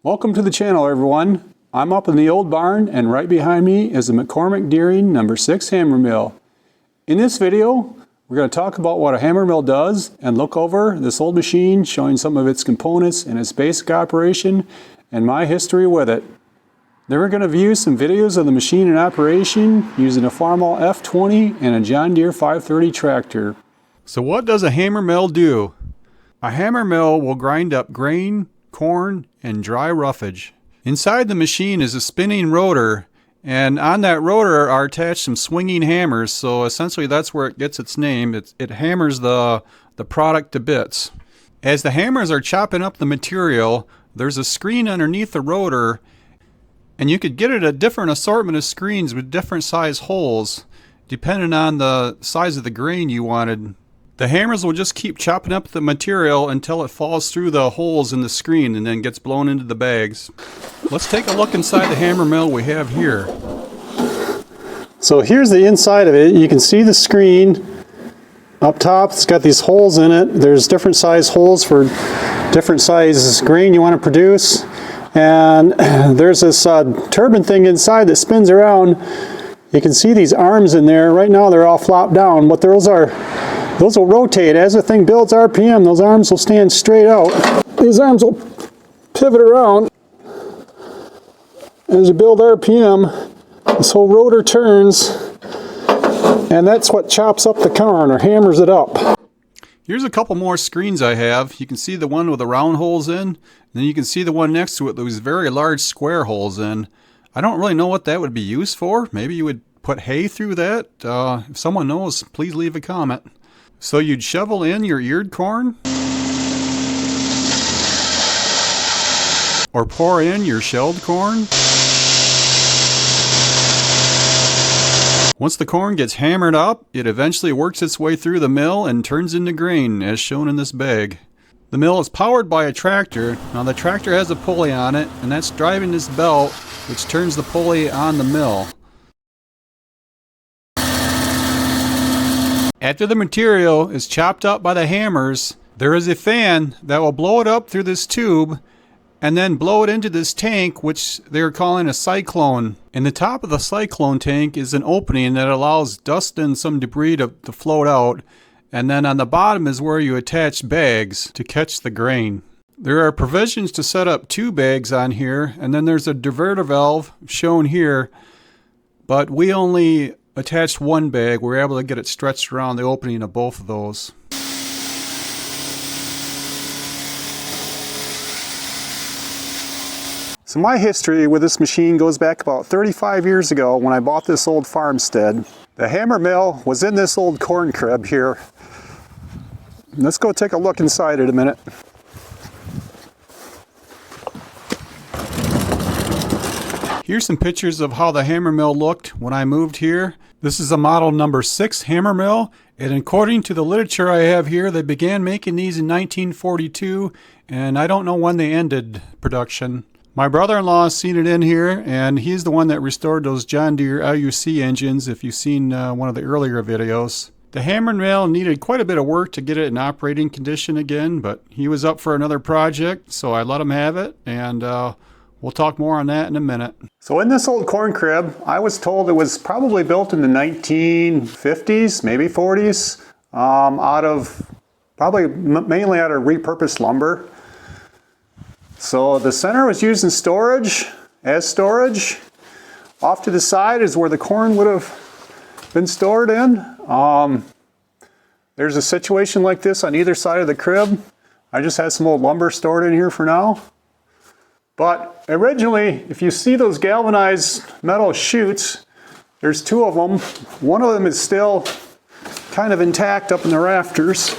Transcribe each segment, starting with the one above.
Welcome to the channel, everyone. I'm up in the old barn, and right behind me is the McCormick Deering number 6 hammer mill. In this video, we're going to talk about what a hammer mill does and look over this old machine, showing some of its components and its basic operation and my history with it. Then we're going to view some videos of the machine in operation using a Farmall F20 and a John Deere 530 tractor. So what does a hammer mill do? A hammer mill will grind up grain, corn, and dry roughage. Inside the machine is a spinning rotor, and on that rotor are attached some swinging hammers, so essentially that's where it gets its name. It hammers the product to bits. As the hammers are chopping up the material, there's a screen underneath the rotor, and you could get it a different assortment of screens with different size holes, depending on the size of the grain you wanted. The hammers will just keep chopping up the material until it falls through the holes in the screen and then gets blown into the bags. Let's take a look inside the hammer mill we have here. So here's the inside of it. You can see the screen up top. It's got these holes in it. There's different size holes for different size grain you want to produce. And there's this turbine thing inside that spins around. You can see these arms in there. Right now they're all flopped down, but those will rotate. As the thing builds RPM, those arms will stand straight out. These arms will pivot around. As you build RPM, this whole rotor turns, and that's what chops up the corn or hammers it up. Here's a couple more screens I have. You can see the one with the round holes in, and then you can see the one next to it with those very large square holes in. I don't really know what that would be used for. Maybe you would put hay through that. If someone knows, please leave a comment. So you'd shovel in your eared corn, or pour in your shelled corn. Once the corn gets hammered up, it eventually works its way through the mill and turns into grain, as shown in this bag. The mill is powered by a tractor. Now the tractor has a pulley on it, and that's driving this belt, which turns the pulley on the mill. After the material is chopped up by the hammers, there is a fan that will blow it up through this tube and then blow it into this tank, which they're calling a cyclone. In the top of the cyclone tank is an opening that allows dust and some debris to float out, and then on the bottom is where you attach bags to catch the grain. There are provisions to set up 2 bags on here, and then there's a diverter valve shown here, but we only attached 1 bag. We're able to get it stretched around the opening of both of those. So my history with this machine goes back about 35 years ago when I bought this old farmstead. The hammer mill was in this old corn crib here. Let's go take a look inside it a minute. Here's some pictures of how the hammer mill looked when I moved here. This is a model number 6 hammer mill, and according to the literature I have here, they began making these in 1942, and I don't know when they ended production. My brother-in-law has seen it in here, and he's the one that restored those John Deere LUC engines, if you've seen one of the earlier videos. The hammer mill needed quite a bit of work to get it in operating condition again, but he was up for another project, so I let him have it, and we'll talk more on that in a minute. So in this old corn crib, I was told it was probably built in the 1950s, maybe 40s, mainly out of repurposed lumber. So the center was used in storage, as storage. Off to the side is where the corn would have been stored in. There's a situation like this on either side of the crib. I just had some old lumber stored in here for now. But originally, if you see those galvanized metal chutes, there's 2 of them. One of them is still kind of intact up in the rafters.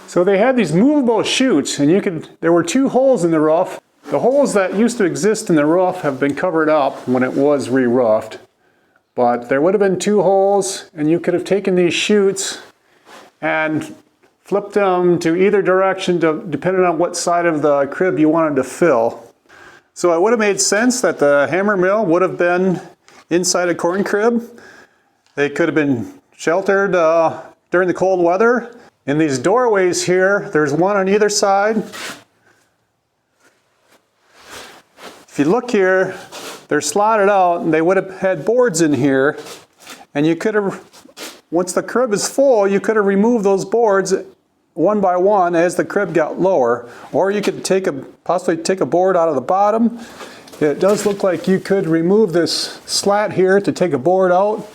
So they had these movable chutes, and there were 2 holes in the roof. The holes that used to exist in the roof have been covered up when it was re-roofed. But there would have been 2 holes, and you could have taken these chutes and flipped them to either direction depending on what side of the crib you wanted to fill. So it would have made sense that the hammer mill would have been inside a corn crib. They could have been sheltered during the cold weather. In these doorways here, there's one on either side. If you look here, they're slotted out, and they would have had boards in here, and you could have, once the crib is full, you could have removed those boards one by one as the crib got lower, or you could possibly take a board out of the bottom. It does look like you could remove this slat here to take a board out,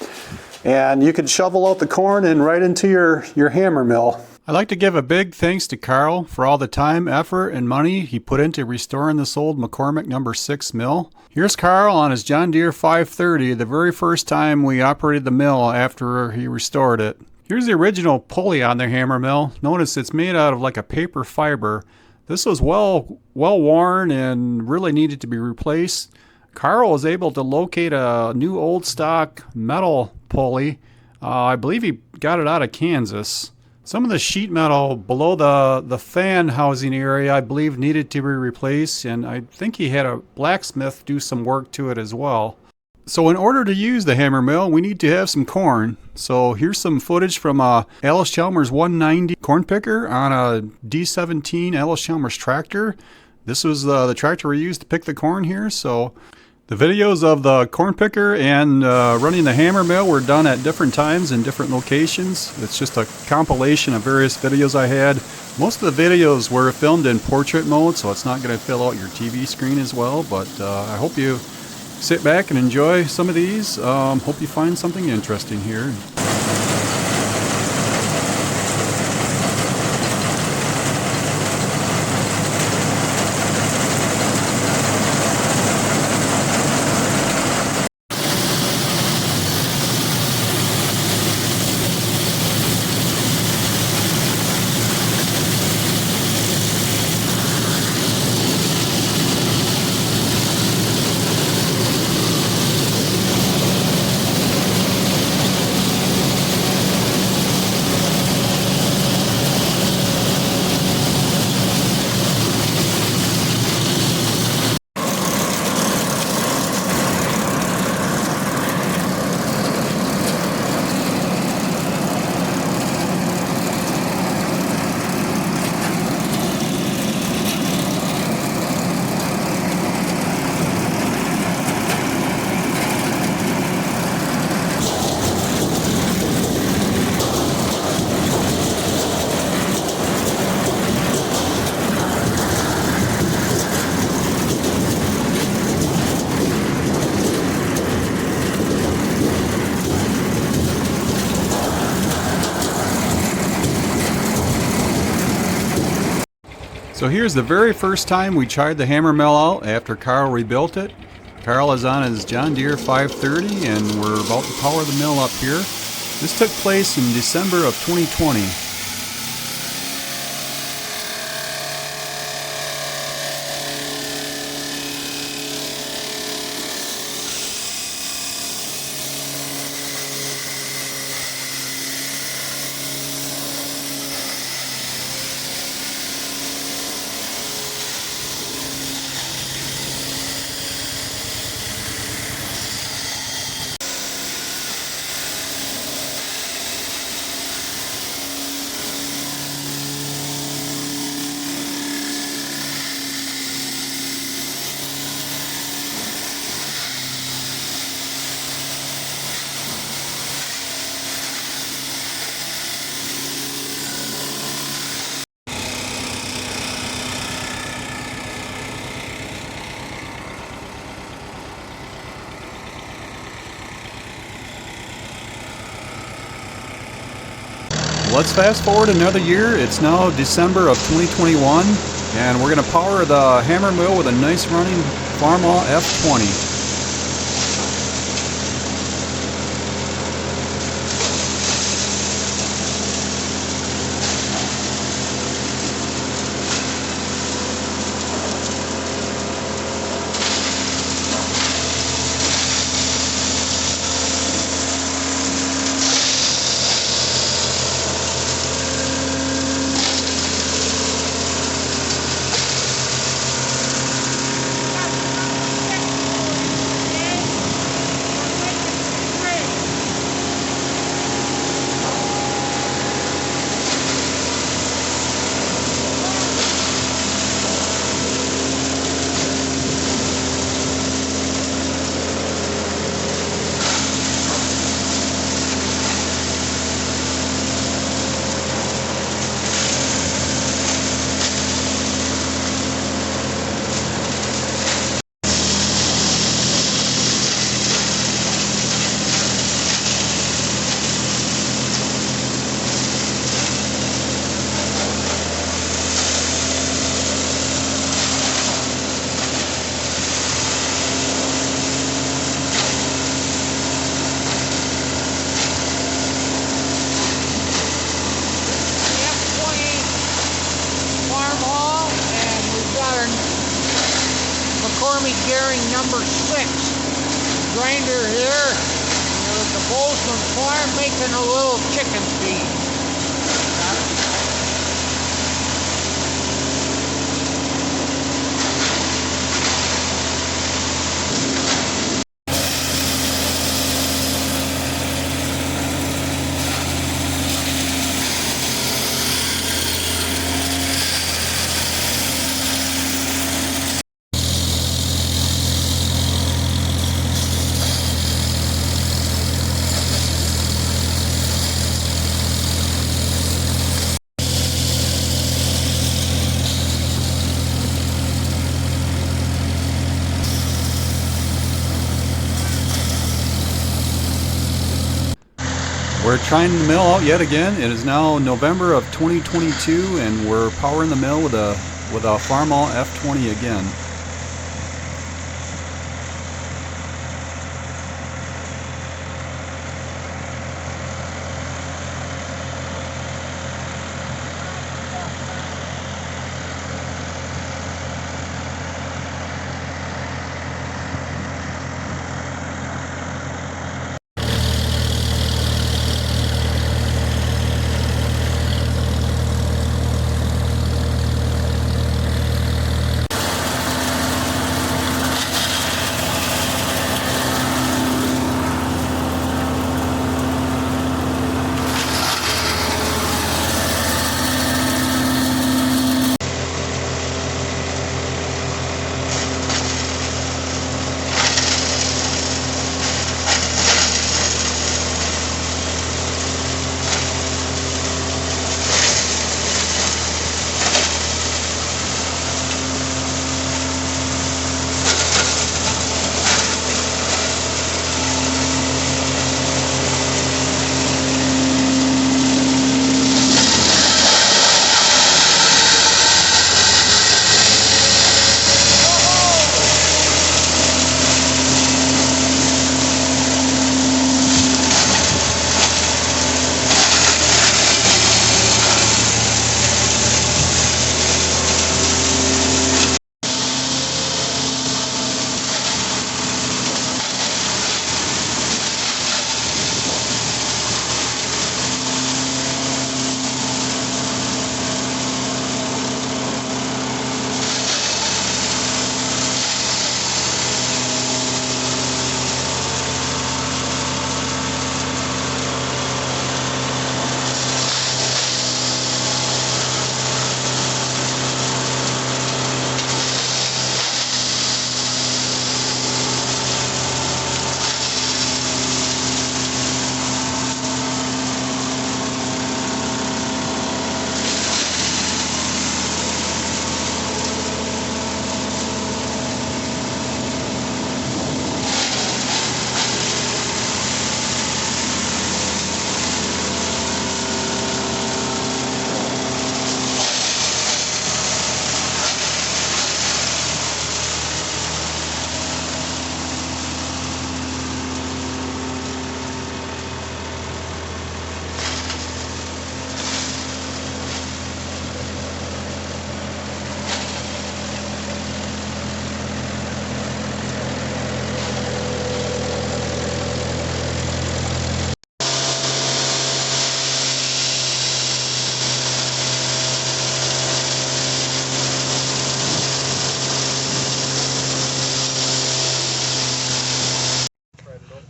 and you could shovel out the corn and right into your hammer mill. I'd like to give a big thanks to Carl for all the time, effort, and money he put into restoring this old McCormick number 6 mill. Here's Carl on his John Deere 530, the very first time we operated the mill after he restored it. Here's the original pulley on the hammer mill. Notice it's made out of like a paper fiber. This was well worn and really needed to be replaced. Carl was able to locate a new old stock metal pulley. I believe he got it out of Kansas. Some of the sheet metal below the fan housing area, I believe, needed to be replaced, and I think he had a blacksmith do some work to it as well. So in order to use the hammer mill, we need to have some corn. So here's some footage from Alice Chalmers 190 corn picker on a D17 Alice Chalmers tractor. This was the tractor we used to pick the corn here. So the videos of the corn picker and running the hammer mill were done at different times in different locations. It's just a compilation of various videos I had. Most of the videos were filmed in portrait mode, so it's not going to fill out your TV screen as well, but I hope you sit back and enjoy some of these. Hope you find something interesting here. So here's the very first time we tried the hammer mill out after Carl rebuilt it. Carl is on his John Deere 530 and we're about to power the mill up here. This took place in December of 2020. Let's fast forward another year. It's now December of 2021 and we're going to power the hammer mill with a nice running Farmall F20. Dairy number 6 grinder here. We're at the Bozeman farm making a little chicken feed. We're trying the mill out yet again. It is now November of 2022 and we're powering the mill with a Farmall F20 again.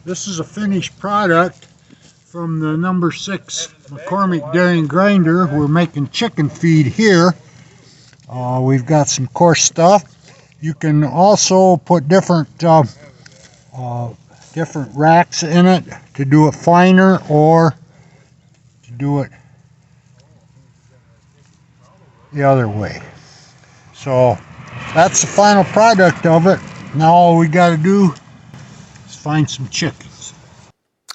This is a finished product from the number 6 McCormick Dairy Grinder. We're making chicken feed here. We've got some coarse stuff. You can also put different racks in it to do it finer or to do it the other way. So that's the final product of it. Now all we got to do is find some chickens.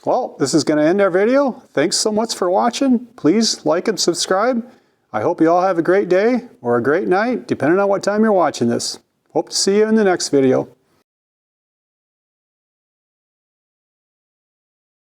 Well, this is going to end our video. Thanks so much for watching. Please like and subscribe. I hope you all have a great day or a great night, depending on what time you're watching this. Hope to see you in the next video.